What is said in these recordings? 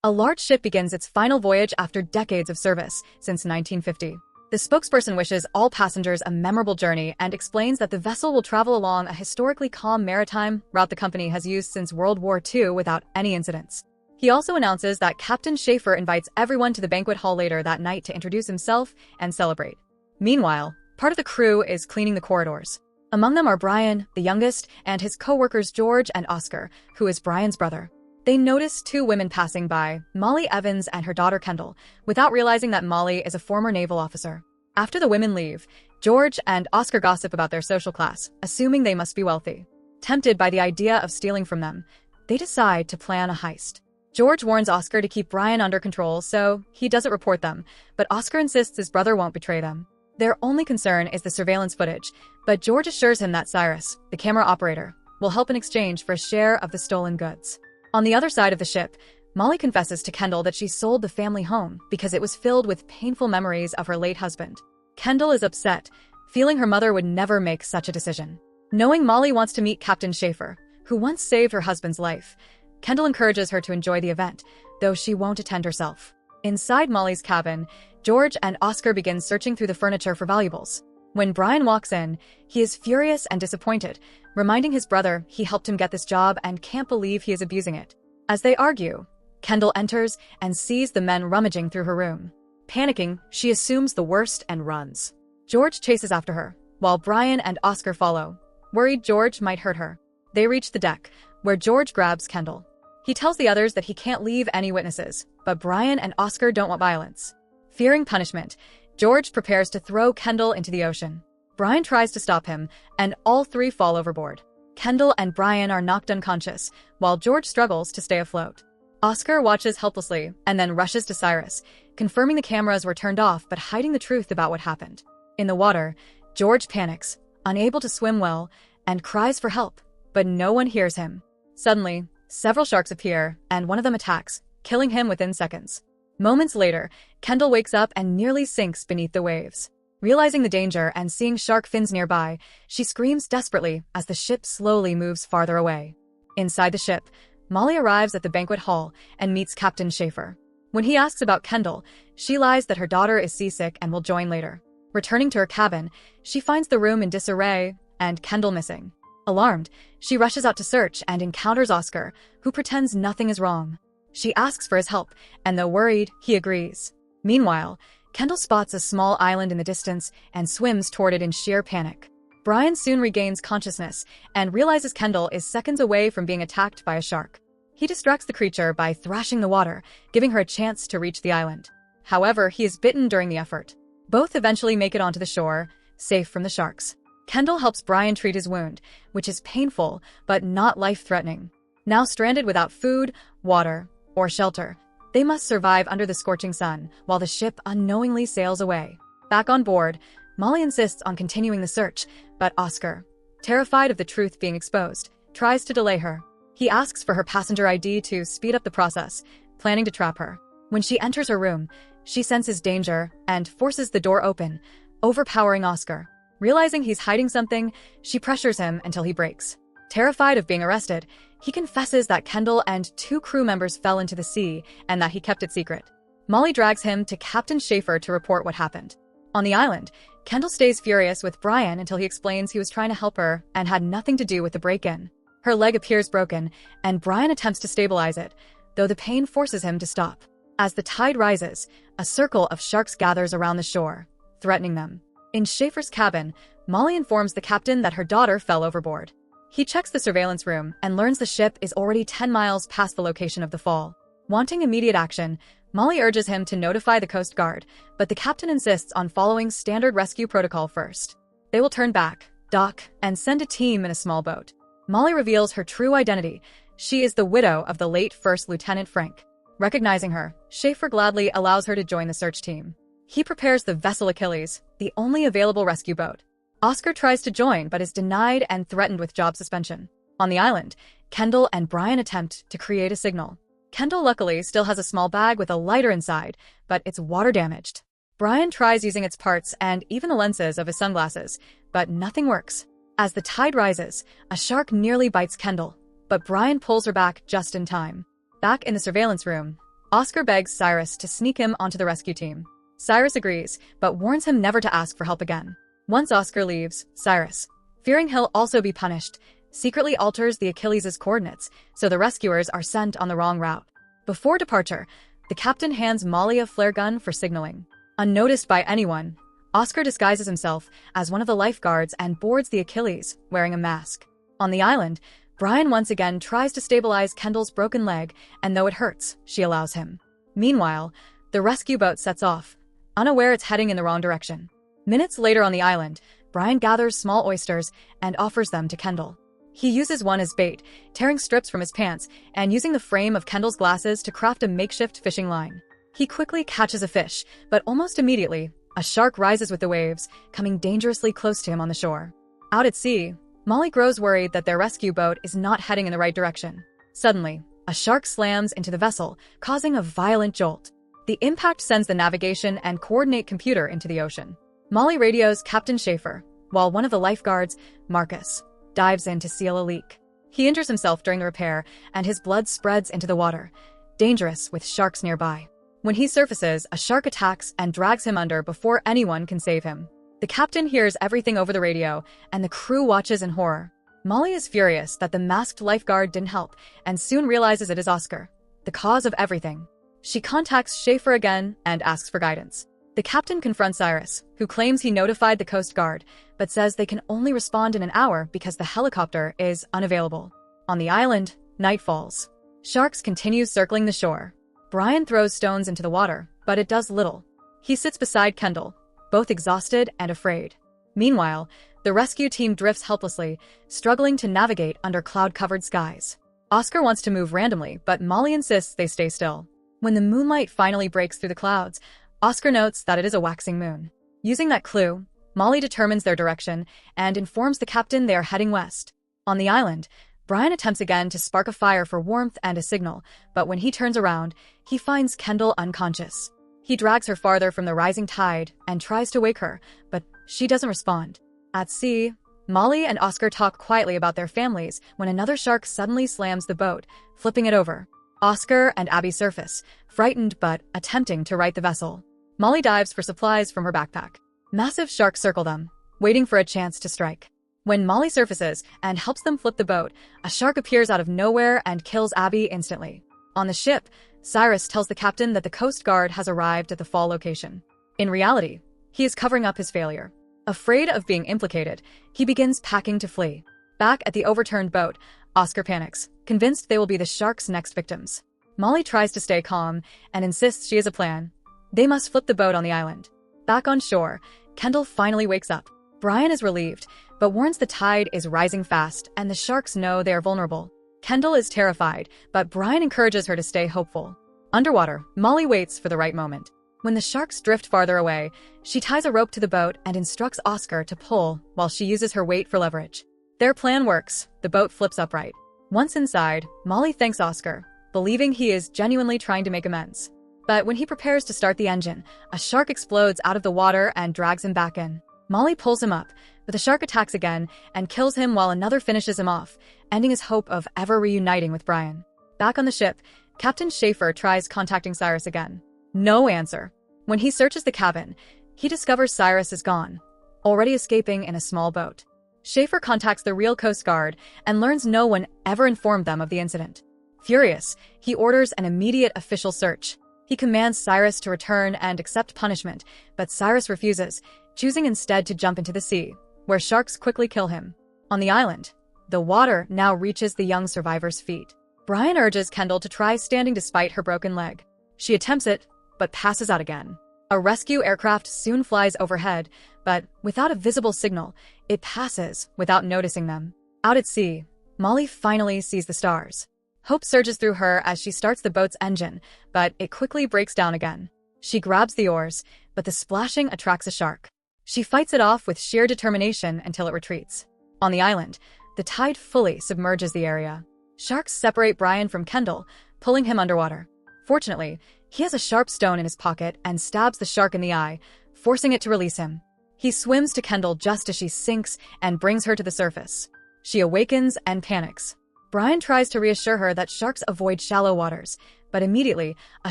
A large ship begins its final voyage after decades of service, since 1950. The spokesperson wishes all passengers a memorable journey and explains that the vessel will travel along a historically calm maritime route the company has used since World War II without any incidents. He also announces that Captain Schaefer invites everyone to the banquet hall later that night to introduce himself and celebrate. Meanwhile, part of the crew is cleaning the corridors. Among them are Brian, the youngest, and his co-workers George and Oscar, who is Brian's brother. They notice two women passing by, Molly Evans and her daughter Kendall, without realizing that Molly is a former naval officer. After the women leave, George and Oscar gossip about their social class, assuming they must be wealthy. Tempted by the idea of stealing from them, they decide to plan a heist. George warns Oscar to keep Brian under control, so he doesn't report them, but Oscar insists his brother won't betray them. Their only concern is the surveillance footage, but George assures him that Cyrus, the camera operator, will help in exchange for a share of the stolen goods. On the other side of the ship, Molly confesses to Kendall that she sold the family home because it was filled with painful memories of her late husband. Kendall is upset, feeling her mother would never make such a decision. Knowing Molly wants to meet Captain Schaefer, who once saved her husband's life, Kendall encourages her to enjoy the event, though she won't attend herself. Inside Molly's cabin, George and Oscar begin searching through the furniture for valuables. When Brian walks in, he is furious and disappointed, reminding his brother he helped him get this job and can't believe he is abusing it. As they argue, Kendall enters and sees the men rummaging through her room. Panicking, she assumes the worst and runs. George chases after her, while Brian and Oscar follow, worried George might hurt her. They reach the deck, where George grabs Kendall. He tells the others that he can't leave any witnesses, but Brian and Oscar don't want violence. Fearing punishment, George prepares to throw Kendall into the ocean. Brian tries to stop him, and all three fall overboard. Kendall and Brian are knocked unconscious, while George struggles to stay afloat. Oscar watches helplessly and then rushes to Cyrus, confirming the cameras were turned off but hiding the truth about what happened. In the water, George panics, unable to swim well, and cries for help, but no one hears him. Suddenly, several sharks appear, and one of them attacks, killing him within seconds. Moments later, Kendall wakes up and nearly sinks beneath the waves. Realizing the danger and seeing shark fins nearby, she screams desperately as the ship slowly moves farther away. Inside the ship, Molly arrives at the banquet hall and meets Captain Schaefer. When he asks about Kendall, she lies that her daughter is seasick and will join later. Returning to her cabin, she finds the room in disarray and Kendall missing. Alarmed, she rushes out to search and encounters Oscar, who pretends nothing is wrong. She asks for his help, and though worried, he agrees. Meanwhile, Kendall spots a small island in the distance and swims toward it in sheer panic. Brian soon regains consciousness and realizes Kendall is seconds away from being attacked by a shark. He distracts the creature by thrashing the water, giving her a chance to reach the island. However, he is bitten during the effort. Both eventually make it onto the shore, safe from the sharks. Kendall helps Brian treat his wound, which is painful but not life-threatening. Now stranded without food, water, or shelter, they must survive under the scorching sun while the ship unknowingly sails away. Back on board, Molly insists on continuing the search, but Oscar, terrified of the truth being exposed, tries to delay her. He asks for her passenger ID to speed up the process, planning to trap her. When she enters her room, she senses danger and forces the door open, overpowering Oscar. Realizing he's hiding something, she pressures him until he breaks. Terrified of being arrested, he confesses that Kendall and two crew members fell into the sea and that he kept it secret. Molly drags him to Captain Schaefer to report what happened. On the island, Kendall stays furious with Brian until he explains he was trying to help her and had nothing to do with the break-in. Her leg appears broken, and Brian attempts to stabilize it, though the pain forces him to stop. As the tide rises, a circle of sharks gathers around the shore, threatening them. In Schaefer's cabin, Molly informs the captain that her daughter fell overboard. He checks the surveillance room and learns the ship is already 10 miles past the location of the fall. Wanting immediate action, Molly urges him to notify the Coast Guard, but the captain insists on following standard rescue protocol first. They will turn back, dock, and send a team in a small boat. Molly reveals her true identity. She is the widow of the late First Lieutenant Frank. Recognizing her, Schaefer gladly allows her to join the search team. He prepares the vessel Achilles, the only available rescue boat. Oscar tries to join but is denied and threatened with job suspension. On the island, Kendall and Brian attempt to create a signal. Kendall luckily still has a small bag with a lighter inside, but it's water damaged. Brian tries using its parts and even the lenses of his sunglasses, but nothing works. As the tide rises, a shark nearly bites Kendall, but Brian pulls her back just in time. Back in the surveillance room, Oscar begs Cyrus to sneak him onto the rescue team. Cyrus agrees, but warns him never to ask for help again. Once Oscar leaves, Cyrus, fearing he'll also be punished, secretly alters the Achilles' coordinates, so the rescuers are sent on the wrong route. Before departure, the captain hands Molly a flare gun for signaling. Unnoticed by anyone, Oscar disguises himself as one of the lifeguards and boards the Achilles, wearing a mask. On the island, Brian once again tries to stabilize Kendall's broken leg, and though it hurts, she allows him. Meanwhile, the rescue boat sets off, unaware it's heading in the wrong direction. Minutes later on the island, Brian gathers small oysters and offers them to Kendall. He uses one as bait, tearing strips from his pants and using the frame of Kendall's glasses to craft a makeshift fishing line. He quickly catches a fish, but almost immediately, a shark rises with the waves, coming dangerously close to him on the shore. Out at sea, Molly grows worried that their rescue boat is not heading in the right direction. Suddenly, a shark slams into the vessel, causing a violent jolt. The impact sends the navigation and coordinate computer into the ocean. Molly radios Captain Schaefer, while one of the lifeguards, Marcus, dives in to seal a leak. He injures himself during the repair, and his blood spreads into the water, dangerous with sharks nearby. When he surfaces, a shark attacks and drags him under before anyone can save him. The captain hears everything over the radio, and the crew watches in horror. Molly is furious that the masked lifeguard didn't help, and soon realizes it is Oscar, the cause of everything. She contacts Schaefer again and asks for guidance. The captain confronts Cyrus, who claims he notified the Coast Guard, but says they can only respond in an hour because the helicopter is unavailable. On the island, night falls. Sharks continue circling the shore. Brian throws stones into the water, but it does little. He sits beside Kendall, both exhausted and afraid. Meanwhile, the rescue team drifts helplessly, struggling to navigate under cloud-covered skies. Oscar wants to move randomly, but Molly insists they stay still. When the moonlight finally breaks through the clouds, Oscar notes that it is a waxing moon. Using that clue, Molly determines their direction and informs the captain they are heading west. On the island, Brian attempts again to spark a fire for warmth and a signal, but when he turns around, he finds Kendall unconscious. He drags her farther from the rising tide and tries to wake her, but she doesn't respond. At sea, Molly and Oscar talk quietly about their families when another shark suddenly slams the boat, flipping it over. Oscar and Abby surface, frightened but attempting to right the vessel. Molly dives for supplies from her backpack. Massive sharks circle them, waiting for a chance to strike. When Molly surfaces and helps them flip the boat, a shark appears out of nowhere and kills Abby instantly. On the ship, Cyrus tells the captain that the Coast Guard has arrived at the fall location. In reality, he is covering up his failure. Afraid of being implicated, he begins packing to flee. Back at the overturned boat, Oscar panics, convinced they will be the shark's next victims. Molly tries to stay calm and insists she has a plan. They must flip the boat on the island. Back on shore, Kendall finally wakes up. Brian is relieved, but warns the tide is rising fast and the sharks know they are vulnerable. Kendall is terrified, but Brian encourages her to stay hopeful. Underwater, Molly waits for the right moment. When the sharks drift farther away, she ties a rope to the boat and instructs Oscar to pull while she uses her weight for leverage. Their plan works. The boat flips upright. Once inside, Molly thanks Oscar, believing he is genuinely trying to make amends. But when he prepares to start the engine, a shark explodes out of the water and drags him back in. Molly pulls him up, but the shark attacks again and kills him while another finishes him off, ending his hope of ever reuniting with Brian. Back on the ship, Captain Schaefer tries contacting Cyrus again. No answer. When he searches the cabin, he discovers Cyrus is gone, already escaping in a small boat. Schaefer contacts the real Coast Guard and learns no one ever informed them of the incident. Furious, he orders an immediate official search. He commands Cyrus to return and accept punishment, but Cyrus refuses, choosing instead to jump into the sea, where sharks quickly kill him. On the island, the water now reaches the young survivor's feet. Brian urges Kendall to try standing despite her broken leg. She attempts it, but passes out again. A rescue aircraft soon flies overhead, but without a visible signal, it passes without noticing them. Out at sea, Molly finally sees the stars. Hope surges through her as she starts the boat's engine, but it quickly breaks down again. She grabs the oars, but the splashing attracts a shark. She fights it off with sheer determination until it retreats. On the island, the tide fully submerges the area. Sharks separate Brian from Kendall, pulling him underwater. Fortunately, he has a sharp stone in his pocket and stabs the shark in the eye, forcing it to release him. He swims to Kendall just as she sinks and brings her to the surface. She awakens and panics. Brian tries to reassure her that sharks avoid shallow waters, But immediately, a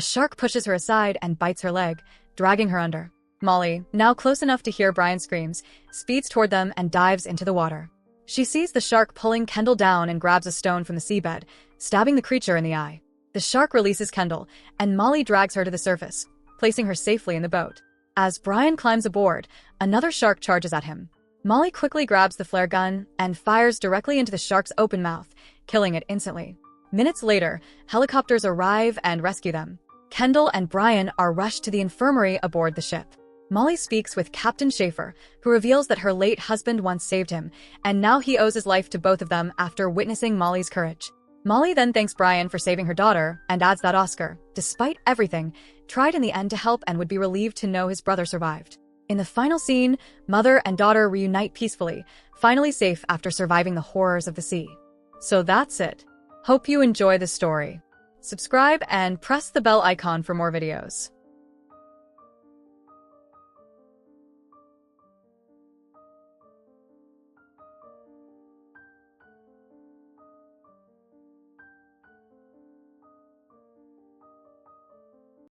shark pushes her aside and bites her leg, dragging her under. Molly, now close enough to hear Brian's screams, speeds toward them and dives into the water. She sees the shark pulling Kendall down and grabs a stone from the seabed, stabbing the creature in the eye. The shark releases Kendall, and Molly drags her to the surface, placing her safely in the boat. As Brian climbs aboard, another shark charges at him. Molly quickly grabs the flare gun and fires directly into the shark's open mouth, killing it instantly. Minutes later, helicopters arrive and rescue them. Kendall and Brian are rushed to the infirmary aboard the ship. Molly speaks with Captain Schaefer, who reveals that her late husband once saved him, and now he owes his life to both of them after witnessing Molly's courage. Molly then thanks Brian for saving her daughter and adds that Oscar, despite everything, tried in the end to help and would be relieved to know his brother survived. In the final scene, mother and daughter reunite peacefully, finally safe after surviving the horrors of the sea. So that's it. Hope you enjoy the story. Subscribe and press the bell icon for more videos.